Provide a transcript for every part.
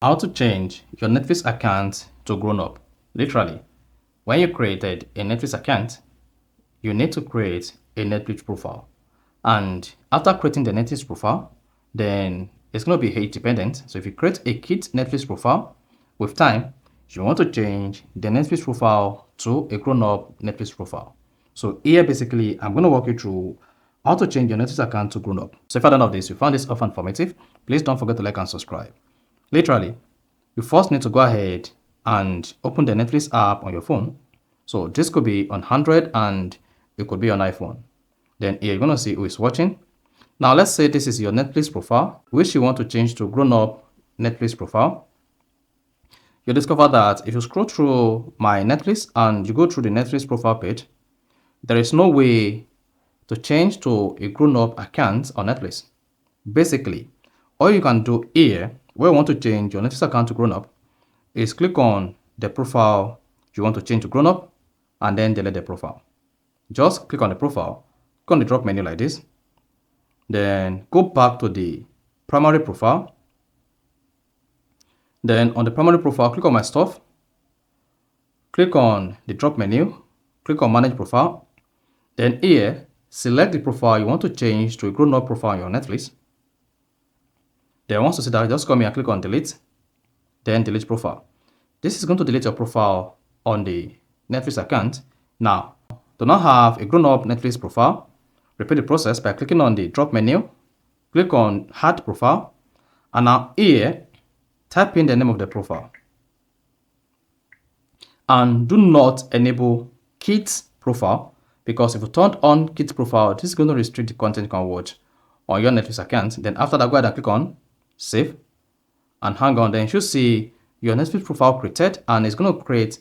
How to change your Netflix account to grown up. Literally, when you created a Netflix account, you need to create a Netflix profile. And after creating the Netflix profile, then it's going to be age dependent. So if you create a kid's Netflix profile, with time, you want to change the Netflix profile to a grown up Netflix profile. So here, basically, I'm going to walk you through how to change your Netflix account to grown up. So if you don't know this, you found this often informative, please don't forget to like and subscribe. Literally, you first need to go ahead and open the Netflix app on your phone. So this could be on Android and it could be on iPhone. Then here you're going to see who is watching. Now let's say this is your Netflix profile, which you want to change to grown-up Netflix profile. You'll discover that if you scroll through my Netflix and you go through the Netflix profile page, there is no way to change to a grown-up account on Netflix. Basically, all you can do here, where you want to change your Netflix account to grown-up, is click on the profile you want to change to grown-up and then delete the profile. Just click on the profile, click on the drop menu like this, then go back to the primary profile. Then on the primary profile, click on my stuff, click on the drop menu, click on manage profile. Then here, select the profile you want to change to a grown-up profile on your Netflix. Then once you see that, just come here and click on delete, then delete profile. This is going to delete your profile on the Netflix account. Now, do not have a grown-up Netflix profile, repeat the process by clicking on the drop menu, click on add profile, and now here, type in the name of the profile. And do not enable kids profile, because if you turn on kids profile, this is going to restrict the content you can watch on your Netflix account. Then after that, go ahead and click on save and hang on. Then you should see your Netflix profile created, and it's going to create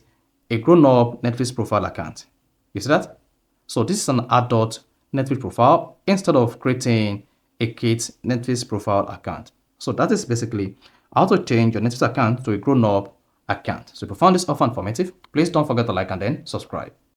a grown-up Netflix profile account. You see that? So this is an adult Netflix profile instead of creating a kid's Netflix profile account. So that is basically how to change your Netflix account to a grown-up account. So if you found this offer informative, please don't forget to like and then subscribe.